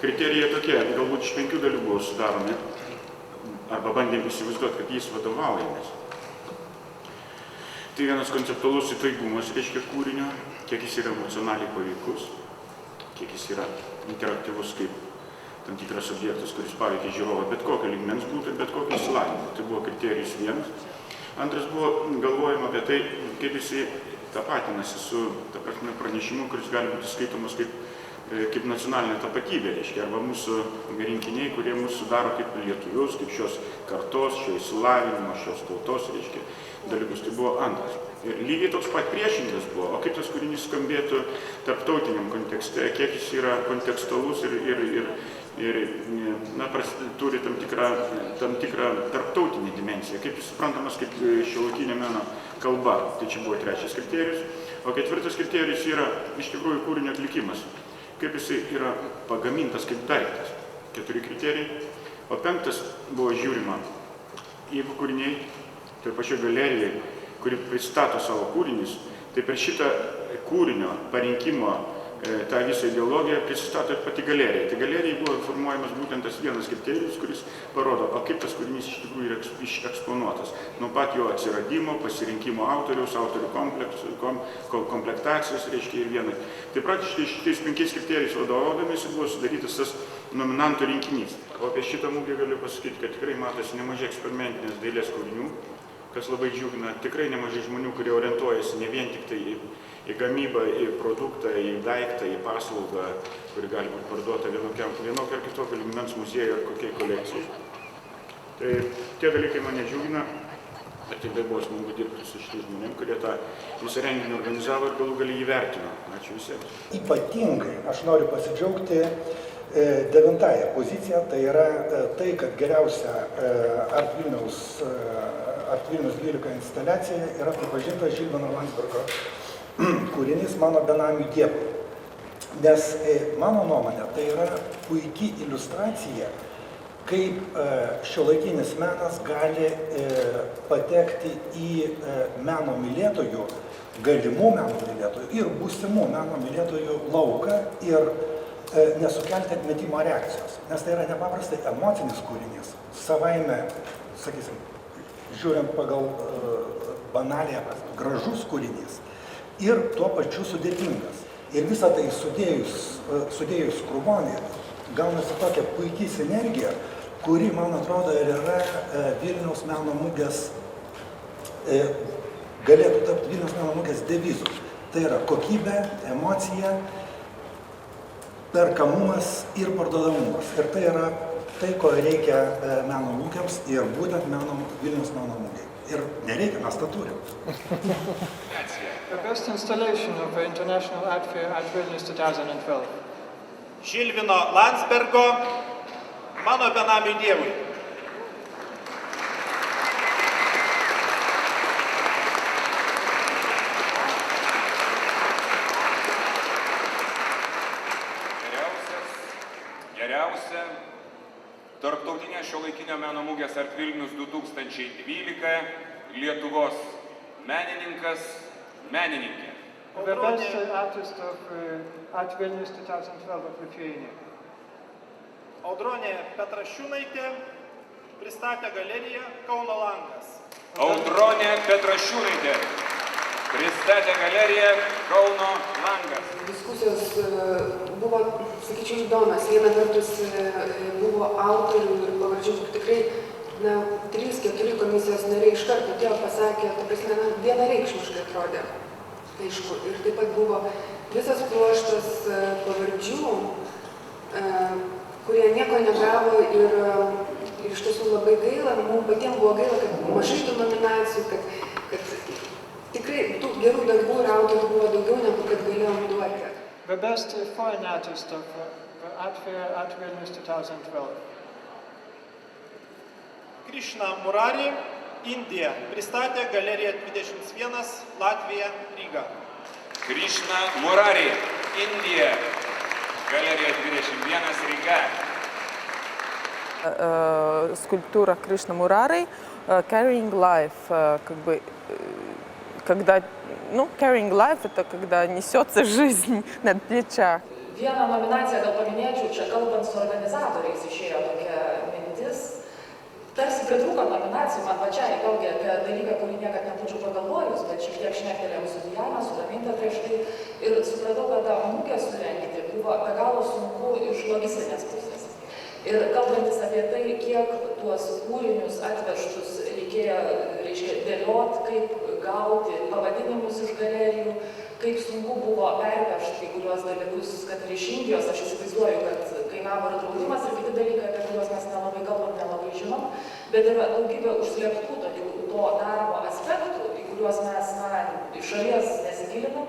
Kriterijai tokie, galbūt iš 5 dalių buvo sudaromi, arba bandėm įsivaizduoti, kad jais vadovaujamės. Tai vienas konceptualus įtaigumas, reiškia kūrinio, kiek jis yra emocionaliai paveikus, kiek jis yra interaktyvus kaip tam tikras objektas, kuris paveikia žiūrovą bet kokio lygmens būtų, bet kokio išsilavinimo. Tai buvo kriterijus vienas. Antras buvo galvojama apie tai, kaip jisai tapatinasi su pranešimu, kuris gali būti skaitomas kaip nacionalinė tapatybė, reiškia, arba mūsų rinkiniai, kurie mūsų sudaro kaip lietuvius, kaip šios kartos, šio išsilavinimo, šios tautos, reiškia, dalykus. Tai buvo antras. Ir lygiai toks pat priešingas buvo, o kaip tas kūrinys skambėtų tarptautiniam kontekste, kiek jis yra kontekstualus ir turi tam tikrą tarptautinį dimensiją, kaip jis suprantamas kaip šiuolaikinio meno kalba. Tai čia buvo trečias kriterijus. O ketvirtas kriterijus yra iš tikrųjų kūrinio atlikimas. Kaip jisai yra pagamintas kaip daiktas. 4 kriterijai. O 5 buvo žiūrima, jeigu kūriniai, tai pačioje galerijoje, kuri pristato savo kūrinius, tai per šitą kūrinio parinkimo tą visą ideologiją prisistato ir pati galerija. Tai galerijai buvo formuojamas būtent tas vienas kriterijus, kuris parodo, o kaip tas kūrinys iš tikrųjų yra eksponuotas. Nuo pat jo atsiradimo, pasirinkimo autoriaus, autorių komplektacijos, reiškia ir vienai. Tai praktiškai šitais 5 kriterijais vadovaudamiesi buvo sudarytas tas nominantų rinkinys. O apie šitą mugę galiu pasakyti, kad tikrai matosi nemažai eksperimentinės dailės kūrinių, kas labai džiugina, tikrai nemažai žmonių, kurie orientuojasi ne vien tik tai į gamybą, į produktą, į daiktą, į paslaugą, kuri gali būti parduota vienokio ar kitokio lygmens muziejuje ar kokiai kolekcijai. Tai tie dalykai mane džiugina, ir tikrai buvo smagu dirbti su šitais žmonėm, kurie tą visą renginį organizavo ir galų gali įvertino. Ačiū visiems. Ypatingai aš noriu pasidžiaugti 9 poziciją, tai yra tai, kad geriausia Art Vilnius 12 instaliacija yra pripažinta Žilvino Landsbergo kūrinys Mano benamių dievui. Nes mano nuomonė, tai yra puikiai iliustracija, kaip šiuolaikinis menas gali patekti į meno mylėtojų, galimų meno mylėtojų ir būsimų meno mylėtojų lauką ir nesukelti atmetimo reakcijos. Nes tai yra nepaprastai emocinis kūrinys, savaime, sakysim, žiūrint pagal banalią, gražus kūrinys ir tuo pačiu sudėtingas. Ir visą tai sudėjus krūvonį, gaunasi tokia puikiai sinergija, kuri, man atrodo, ir yra Vilniaus meno mugės, galėtų tapti Vilniaus meno mugės devizu. Tai yra kokybė, emocija, perkamumas ir parduodamumas. Ir tai yra tai, ko reikia meno mugėms ir būtent Vilniaus meno mugėje. Ir nereikia, mes tą turim. The best installation of the International Art Fair at Vilnius 2012. Žilvino Landsbergo Mano benamiui dievui. Geriausia tarptautinė šiuolaikinio meno mugės Art Vilnius 2012 Lietuvos menininkas, menininkė. The best artist of Art Vilnius 2012 of Lithuania. Audronė Petrašiūnaitė pristatė galeriją Kauno langas. Audronė Petrašiūnaitė pristatė galeriją Kauno langas. Diskusijos buvo, sakyčiau, įdomios. Viena vertus buvo autorių ir pavardžių, tikrai 3-4 komisijos nariai iš karto atėjo pasakė, ta prasme, vienareikšmiškai atrodė. Aišku, ir taip pat buvo visas pluoštas pavardžių, kurie nieko negavo ir iš tiesų labai gaila, mums patiems buvo gaila, kad mažai tų nominacijų, kad tikrai tų gerų darbų ir autorių buvo daugiau negu kad galėjom duoti. The best foreign artist of the Art Fair at Vilnius 2012. Krishna Murari, Indija, pristatė galeriją 21, Latvija, Ryga. Krishna Murari, Indija, галерея 21, Рига. Скульптура Кришна Мурари Carrying Life, как бы, когда, carrying life — это когда несется жизнь на плечах. Vieną nominaciją gal paminėčiau, čia kalbant su organizatoriais išėjo tokia mintis. Tarsi pritrūko nominacijų, man pačiai, vėlgi apie dalyką, kurį niekad nebūčiau pagalvojus, bet šiek tiek šnektelėjau su Diana, su Raminta prieš tai ir supratau, kad tą mugę surengti buvo be galo sunku iš logistinės pusės. Ir kalbantis apie tai, kiek tuos kūrinius atvežtus reikėjo, reiškia, dėliot, kaip gauti pavadinimus iš galerijų, kaip sunku buvo pervežti kai kuriuos dalykus, kad ir iš Indijos, aš įsivaizduoju, kad kainavo ir draudimas ir kiti dalykai, apie kuriuos mes nelabai kalbam, nelabai žinom, bet yra daugybė užslėptų to darbo aspektų, į kuriuos mes iš šalies nesigilinam.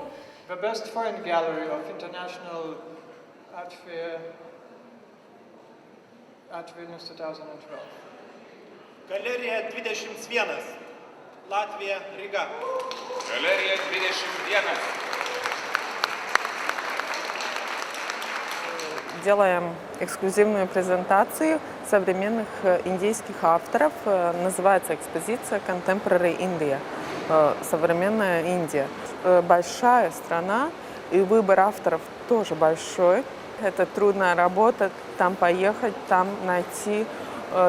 The best foreign gallery of International Art Fair at Vilnius 2012. Galerija 21, Latvija, Ryga. Galerija 21. Делаем эксклюзивную презентацию современных индийских авторов. Называется экспозиция Contemporary India. Современная Индия. Большая страна, и выбор авторов тоже большой. Это трудная работа, там поехать, там найти,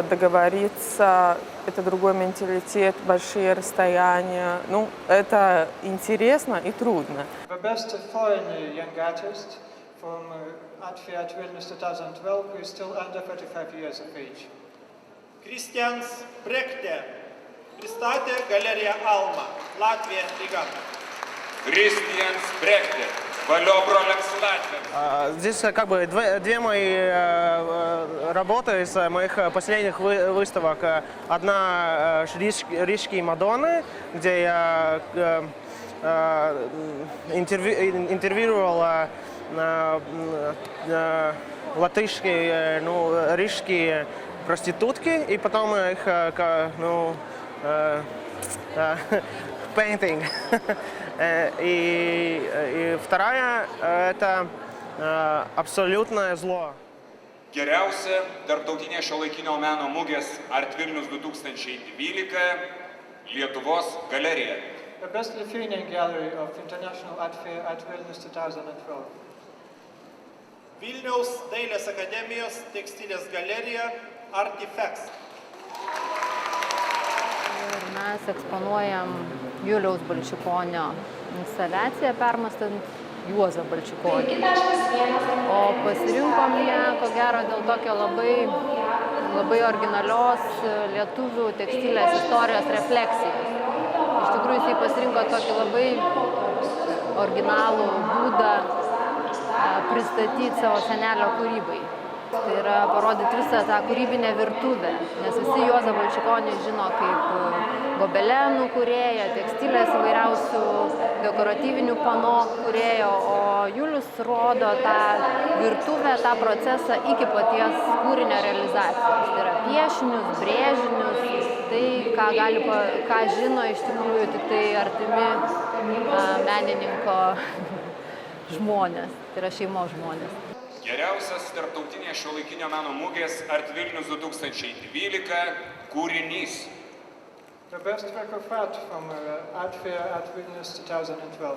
договориться. Это другой менталитет, большие расстояния. Ну, это интересно и трудно. The best foreign young artist from Art Fair at Vilnius 2012 who is still under 35 years of age. Kristians Brekte pristatė galeriją Alma, Latvija, Ryga. Kristians Brekte. Valio broliams Latviams. Здесь как бы две мои работы из моих последних выставок. Одна рижские Мадонны, где я интервьюировал латышские, рижские проститутки, и потом их, painting. И вторая – это абсолютное зло. Geriausia tarptautinė šiuolaikinio meno mugės Art Vilnius 2012 Lietuvos galerija. The best Lithuanian gallery of International Art Fair at Vilnius 2012. Vilniaus Dailės akademijos tekstilės galerija Artifacts. Ir mes eksponuojam Juliaus Balčikonio instaliaciją permąstant Juozą Balčikonį. O pasirinkom ją, ko gero, dėl tokio labai originalios lietuvių tekstilės istorijos refleksijos. Iš tikrųjų, jisai pasirinko tokį labai originalų būdą pristatyti savo senelio kūrybai. Tai yra parodyti visą tą kūrybinę virtuvę, nes visi Juozą Balčikonį žino kaip gobelenų kūrėją, tekstilės įvairiausių dekoratyvinių pano kūrėjo, o Julius rodo tą virtuvę, tą procesą iki paties kūrinio realizacijos. Tai yra piešinius, brėžinius, tai, ką žino iš tikrųjų tik tai artimi menininko žmonės, tai yra šeimos žmonės. Geriausias tarptautinės šiuolaikinio meno mugės Art Vilnius 2012 kūrinys. The best work of art from Art Fair at Vilnius 2012.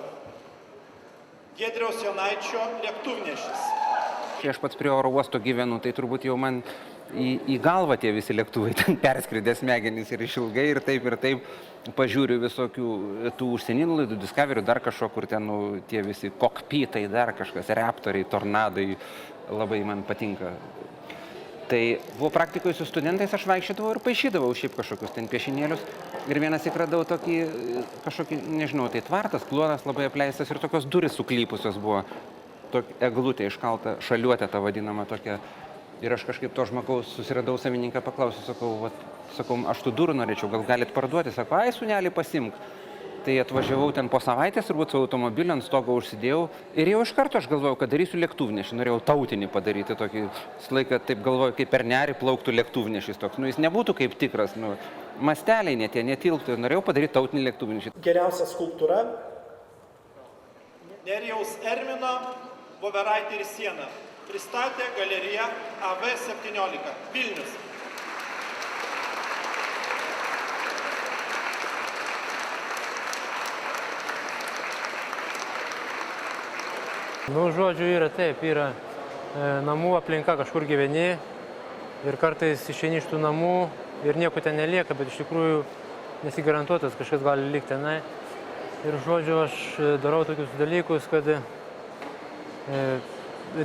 Giedriaus Jonaičio Lėktuvnešis. Kai aš pats prie oro uosto gyvenu, tai turbūt jau man į galvą tie visi lėktuvai ten perskridė smegenys ir išilgai ir taip pažiūriu visokių tų užsieninių laidų, Discovery, dar kažko, kur ten tie visi kokpitai, dar kažkas, raptoriai, tornadai, labai man patinka. Tai buvo praktikoje su studentais, aš vaikščiodavau ir paišydavau šiaip kažkokius ten piešinėlius ir vienas įkradau kažkokį, nežinau, tai tvartas, kluonas labai apleistas ir tokios durys suklypusios buvo, eglutė iškalta, šaliuotė ta vadinama tokia. Ir aš kažkaip to žmogaus susiradau savininką, paklausiu, sakau, aš tų durų norėčiau, gal galit parduoti, sako, ai, sūnelį pasimk. Tai atvažiavau ten po savaitės, turbūt su automobiliu ant stogo užsidėjau ir jau iš karto aš galvojau, kad darysiu lėktuvnešį, norėjau tautinį padaryti tokį, laiką taip galvoju, kaip per nerį plauktų lėktuvnešis toks, jis nebūtų kaip tikras, masteliai net jie netilptų, norėjau padaryti tautinį lėktuvnešį. Geriausia skulptūra Nerijaus Ermino Voveraitė ir siena. Pristatė galerija AV17 Vilnius. Nu, žodžiu, yra taip, yra namų aplinka, kažkur gyveni ir kartais išeini iš tų namų ir nieko ten nelieka, bet iš tikrųjų nesigarantuotas, kažkas gali likti tenai. Ir žodžiu, aš darau tokius dalykus, kad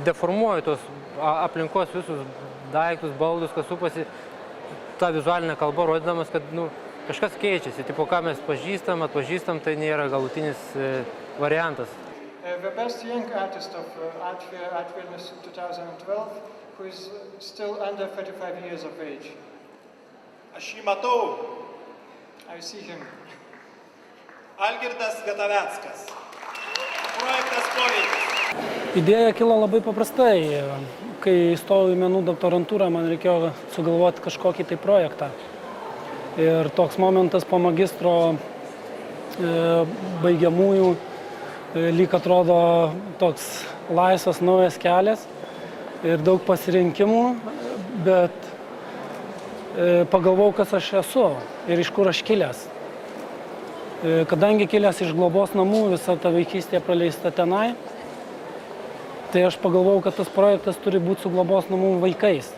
deformuoju tos aplinkos visus daiktus, baldus, kas supasi, tą vizualinę kalbą rodydamas, kad kažkas keičiasi. Tipo, ką mes atpažįstam, tai nėra galutinis variantas. The best young artist of Art Vilnius 2012, who is still under 35 years of age. Aš jį matau. I see him. Algirdas Gataveckas. Projektas Poveikis. Idėja kilo labai paprastai. Kai įstojau į menų doktorantūrą, man reikėjo sugalvoti kažkokį tai projektą. Ir toks momentas po magistro baigiamųjų lyg atrodo toks laisvas naujas kelias ir daug pasirinkimų, bet pagalvojau, kas aš esu ir iš kur aš kilęs. Kadangi kilęs iš globos namų, visa ta vaikystė praleista tenai, tai aš pagalvojau, kad tas projektas turi būti su globos namų vaikais.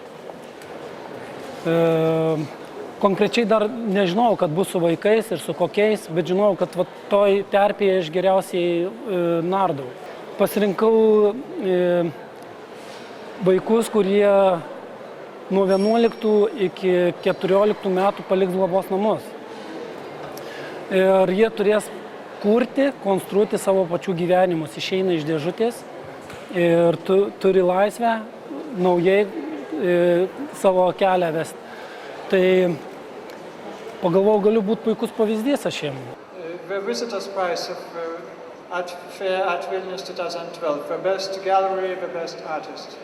Konkrečiai dar nežinojau, kad bus su vaikais ir su kokiais, bet žinojau, kad toj terpėje aš geriausiai nardau. Pasirinkau vaikus, kurie nuo 11 iki 14 metų paliks globos namus. Ir jie turės kurti, konstruoti savo pačių gyvenimus, išeina iš dėžutės ir turi laisvę naujai savo kelią vesti. Tai pagalvojau, galiu būti puikus pavyzdys aš jiem. The Visitors Prize of Art Vilnius 2012, the best gallery, the best artist.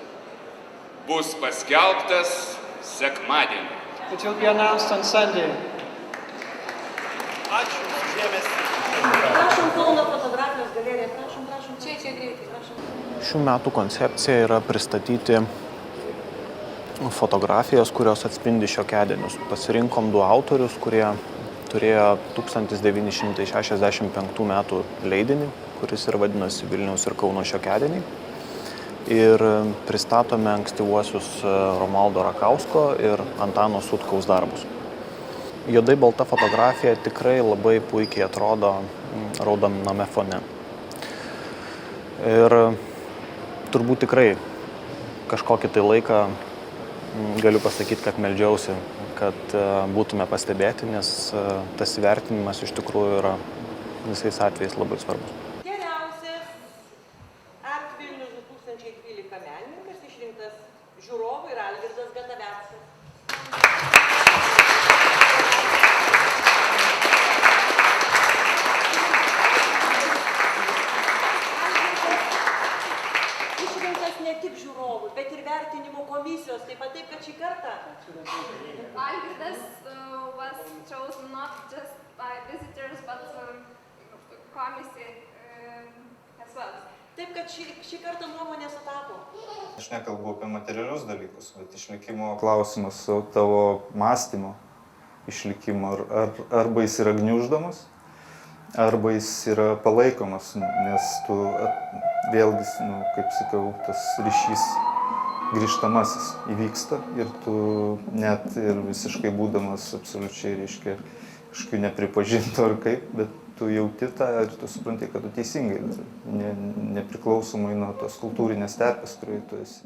Bus paskelbtas sekmadienį. It will be announced on Sunday. Ačiū už dėmesį. Prašom Kauno fotografijos galeriją, prašom. Čia greitai, prašom. Šių metų koncepcija yra pristatyti fotografijas, kurios atspindi šiokiadienius. Pasirinkom du autorius, kurie turėjo 1965 metų leidinį, kuris ir vadinosi Vilniaus ir Kauno šiokiadieniai. Ir pristatome ankstyvuosius Romualdo Rakausko ir Antano Sutkaus darbus. Juodai balta fotografija tikrai labai puikiai atrodo raudoname fone. Ir turbūt tikrai kažkokį tai laiką galiu pasakyti, kad meldžiausi, kad būtume pastebėti, nes tas įvertinimas iš tikrųjų yra visais atvejais labai svarbus. Geriausias Art Vilnius 2012 menininkas išrinktas žiūrovų yra Algirdas Gataveckas. Ne tik žiūrovų, bet ir vertinimo komisijos, taip pat kad šį kartą. Algirdas was chosen not just by visitors, but committee as well. Taip, kad šį kartą nuomonė sutapo. Aš nekalbu apie materialius dalykus, bet išlikimo klausimas tavo mąstymo išlikimo. Arba jis yra gniuždamas, arba jis yra palaikomas, nes tu vėlgi, kaip sakiau, tas ryšys grįžtamasis įvyksta ir tu net ir visiškai būdamas absoliučiai, reiškia, kažkokiu nepripažintu ar kaip, bet tu jauti tą ir tu supranti, kad tu teisingai darai, nepriklausomai nuo tos kultūrinės terpės, kurioje tu esi.